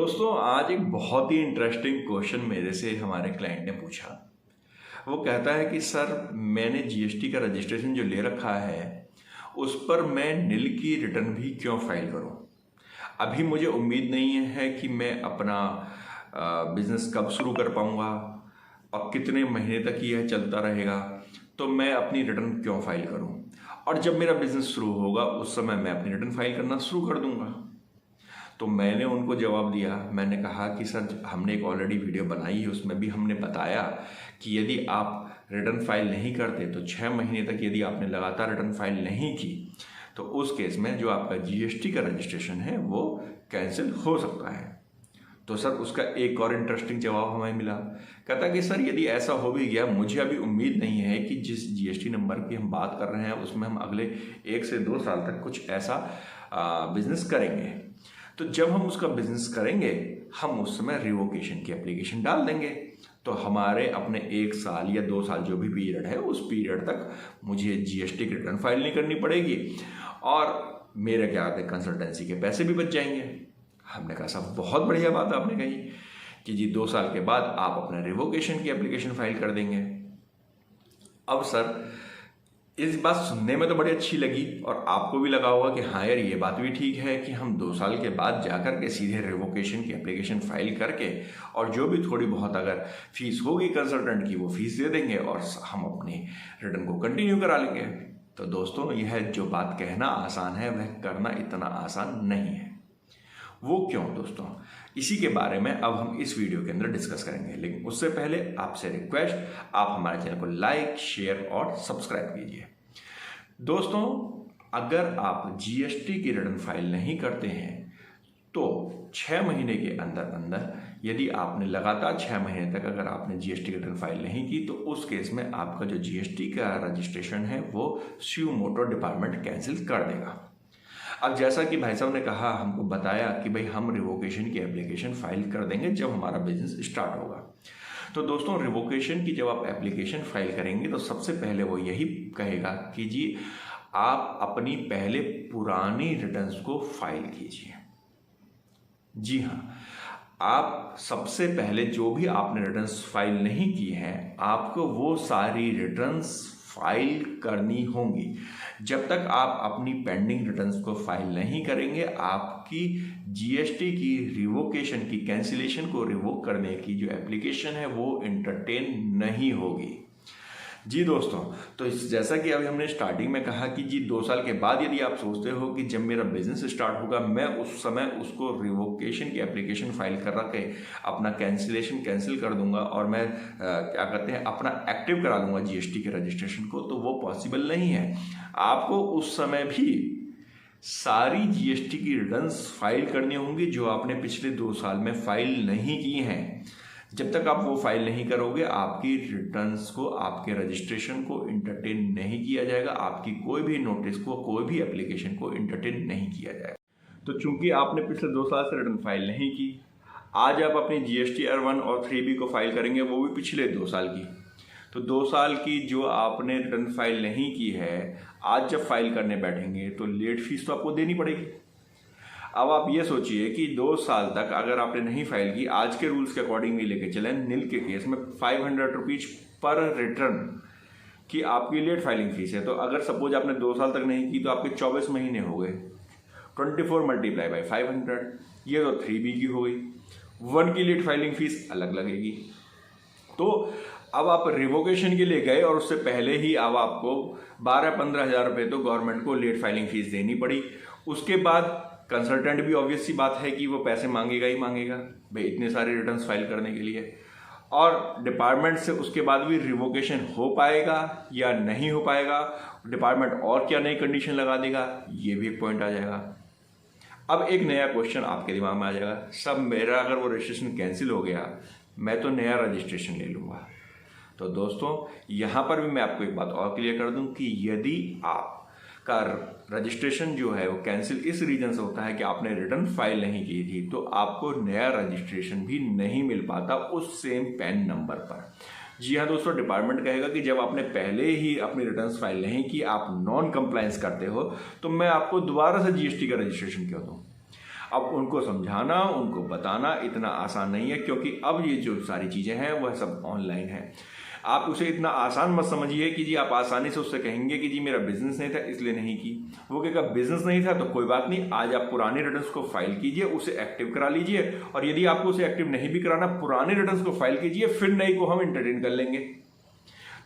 दोस्तों आज एक बहुत ही इंटरेस्टिंग क्वेश्चन मेरे से हमारे क्लाइंट ने पूछा। वो कहता है कि सर मैंने जीएसटी का रजिस्ट्रेशन जो ले रखा है उस पर मैं निल की रिटर्न भी क्यों फाइल करूं। अभी मुझे उम्मीद नहीं है कि मैं अपना बिजनेस कब शुरू कर पाऊंगा और कितने महीने तक यह चलता रहेगा, तो मैं अपनी रिटर्न क्यों फाइल करूं, और जब मेरा बिजनेस शुरू होगा उस समय मैं अपनी रिटर्न फाइल करना शुरू कर दूंगा। तो मैंने उनको जवाब दिया, मैंने कहा कि सर हमने एक ऑलरेडी वीडियो बनाई है, उसमें भी हमने बताया कि यदि आप रिटर्न फाइल नहीं करते तो 6 महीने तक यदि आपने लगातार रिटर्न फाइल नहीं की तो उस केस में जो आपका जीएसटी का रजिस्ट्रेशन है वो कैंसिल हो सकता है। तो सर उसका एक और इंटरेस्टिंग जवाब हमें मिला। कहता कि सर यदि ऐसा हो भी गया, मुझे अभी उम्मीद नहीं है कि जिस जीएसटी नंबर की हम बात कर रहे हैं उसमें हम अगले 1 से 2 साल तक कुछ ऐसा बिजनेस करेंगे। तो जब हम उसका बिजनेस करेंगे हम उस समय रिवोकेशन की एप्लीकेशन डाल देंगे। तो हमारे अपने 1 साल या 2 साल जो भी पीरियड है उस पीरियड तक मुझे जीएसटी की रिटर्न फाइल नहीं करनी पड़ेगी और मेरे क्या आते कंसल्टेंसी के पैसे भी बच जाएंगे। हमने कहा सब बहुत बढ़िया बात आपने कही कि जी 2 साल के बाद आप अपना रिवोकेशन की एप्लीकेशन फाइल कर देंगे। अब सर इस बात सुनने में तो बड़ी अच्छी लगी और आपको भी लगा होगा कि हाँ यार ये बात भी ठीक है कि हम 2 साल के बाद जाकर के सीधे रिवोकेशन की एप्लीकेशन फाइल करके और जो भी थोड़ी बहुत अगर फीस होगी कंसल्टेंट की वो फीस दे देंगे और हम अपनी रिटर्न को कंटिन्यू करा लेंगे। तो दोस्तों यह जो बात कहना आसान है वह करना इतना आसान नहीं है। वो क्यों दोस्तों, इसी के बारे में अब हम इस वीडियो के अंदर डिस्कस करेंगे। लेकिन उससे पहले आपसे रिक्वेस्ट, आप हमारे चैनल को लाइक शेयर और सब्सक्राइब कीजिए। दोस्तों अगर आप जीएसटी की रिटर्न फाइल नहीं करते हैं तो 6 महीने के अंदर अंदर यदि आपने लगातार 6 महीने तक अगर आपने जीएसटी की रिटर्न फाइल नहीं की तो उस केस में आपका जो जीएसटी का रजिस्ट्रेशन है वो स्यू मोटो डिपार्टमेंट कैंसिल कर देगा। अब जैसा कि भाई साहब ने कहा, हमको बताया कि भाई हम रिवोकेशन की एप्लीकेशन फाइल कर देंगे जब हमारा बिजनेस स्टार्ट होगा। तो दोस्तों रिवोकेशन की जब आप एप्लीकेशन फाइल करेंगे तो सबसे पहले वो यही कहेगा कि जी आप अपनी पहले पुरानी रिटर्न्स को फाइल कीजिए। जी हाँ, आप सबसे पहले जो भी आपने रिटर्न्स फाइल नहीं की हैं आपको वो सारी रिटर्न्स फाइल करनी होंगी। जब तक आप अपनी पेंडिंग रिटर्न्स को फाइल नहीं करेंगे आपकी जीएसटी की रिवोकेशन की कैंसिलेशन को रिवोक करने की जो एप्लीकेशन है वो एंटरटेन नहीं होगी। जी दोस्तों, तो जैसा कि अभी हमने स्टार्टिंग में कहा कि जी 2 साल के बाद यदि आप सोचते हो कि जब मेरा बिजनेस स्टार्ट होगा मैं उस समय उसको रिवोकेशन की एप्लीकेशन फाइल कर के अपना कैंसिलेशन कैंसिल कर दूंगा और मैं क्या कहते हैं अपना एक्टिव करा दूंगा जीएसटी के रजिस्ट्रेशन को, तो वो पॉसिबल नहीं है। आपको उस समय भी सारी जीएसटी की रिटर्न्स फाइल करनी होंगी जो आपने पिछले 2 साल में फाइल नहीं की हैं। जब तक आप वो फाइल नहीं करोगे आपकी रिटर्न्स को, आपके रजिस्ट्रेशन को एंटरटेन नहीं किया जाएगा, आपकी कोई भी नोटिस को, कोई भी एप्लीकेशन को एंटरटेन नहीं किया जाएगा। तो चूंकि आपने पिछले 2 साल से रिटर्न फाइल नहीं की, आज आप अपनी जीएसटी R1 और 3B को फाइल करेंगे, वो भी पिछले 2 साल की। तो 2 साल की जो आपने रिटर्न फाइल नहीं की है, आज जब फाइल करने बैठेंगे तो लेट फीस तो आपको देनी पड़ेगी। अब आप ये सोचिए कि 2 साल तक अगर आपने नहीं फाइल की, आज के रूल्स के अकॉर्डिंग भी लेके चलें, निल के केस में 500 रुपीज पर रिटर्न की आपकी लेट फाइलिंग फीस है। तो अगर सपोज आपने 2 साल तक नहीं की तो आपके 24 महीने हो गए, 24 मल्टीप्लाई बाई 500, ये तो 3B की हो गई। 1 की लेट फाइलिंग फीस अलग लगेगी। तो अब आप रिवोकेशन के लिए गए और उससे पहले ही अब आपको 12-15 हज़ार रुपये तो गवर्नमेंट को लेट फाइलिंग फीस देनी पड़ी। उसके बाद कंसल्टेंट भी ऑब्वियस सी बात है कि वो पैसे मांगेगा ही मांगेगा भाई इतने सारे रिटर्न्स फाइल करने के लिए, और डिपार्टमेंट से उसके बाद भी रिवोकेशन हो पाएगा या नहीं हो पाएगा, डिपार्टमेंट और क्या नई कंडीशन लगा देगा, ये भी एक पॉइंट आ जाएगा। अब एक नया क्वेश्चन आपके दिमाग में आ जाएगा, सब मेरा अगर वो रजिस्ट्रेशन कैंसिल हो गया मैं तो नया रजिस्ट्रेशन ले लूँगा। तो दोस्तों यहाँ पर भी मैं आपको एक बात और क्लियर कर दूँ कि यदि आपका रजिस्ट्रेशन जो है वो कैंसिल इस रीजन से होता है कि आपने रिटर्न फाइल नहीं की थी, तो आपको नया रजिस्ट्रेशन भी नहीं मिल पाता उस सेम पैन नंबर पर। जी हाँ दोस्तों, डिपार्टमेंट कहेगा कि जब आपने पहले ही अपनी रिटर्न्स फाइल नहीं की, आप नॉन कंप्लायंस करते हो, तो मैं आपको दोबारा से जीएसटी का रजिस्ट्रेशन क्यों दूँ। अब उनको समझाना, उनको बताना इतना आसान नहीं है, क्योंकि अब ये जो सारी चीज़ें हैं वह सब ऑनलाइन है। आप उसे इतना आसान मत समझिए कि जी आप आसानी से उससे कहेंगे कि जी मेरा बिजनेस नहीं था इसलिए नहीं की। वो कहेगा बिजनेस नहीं था तो कोई बात नहीं, आज आप पुराने रिटर्न्स को फाइल कीजिए, उसे एक्टिव करा लीजिए, और यदि आपको उसे एक्टिव नहीं भी कराना, पुराने रिटर्न्स को फाइल कीजिए, फिर नई को हम एंटरटेन कर लेंगे।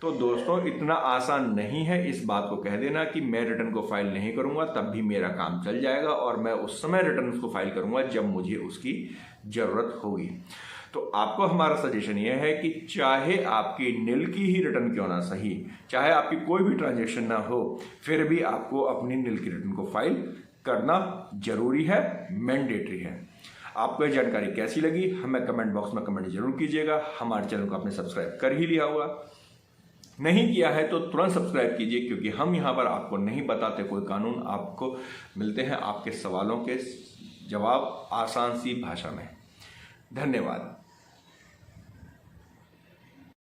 तो दोस्तों इतना आसान नहीं है इस बात को कह देना कि मैं रिटर्न को फाइल नहीं करूंगा तब भी मेरा काम चल जाएगा, और मैं उस समय रिटर्न को फाइल करूंगा जब मुझे उसकी जरूरत होगी। तो आपको हमारा सजेशन यह है कि चाहे आपकी नील की ही रिटर्न क्यों ना सही, चाहे आपकी कोई भी ट्रांजैक्शन ना हो, फिर भी आपको अपनी नील की रिटर्न को फाइल करना जरूरी है, मैंडेटरी है। आपको यह जानकारी कैसी लगी हमें कमेंट बॉक्स में कमेंट जरूर कीजिएगा। हमारे चैनल को आपने सब्सक्राइब कर ही लिया होगा, नहीं किया है तो तुरंत सब्सक्राइब कीजिए, क्योंकि हम यहाँ पर आपको नहीं बताते कोई कानून, आपको मिलते हैं आपके सवालों के जवाब आसान सी भाषा में। धन्यवाद।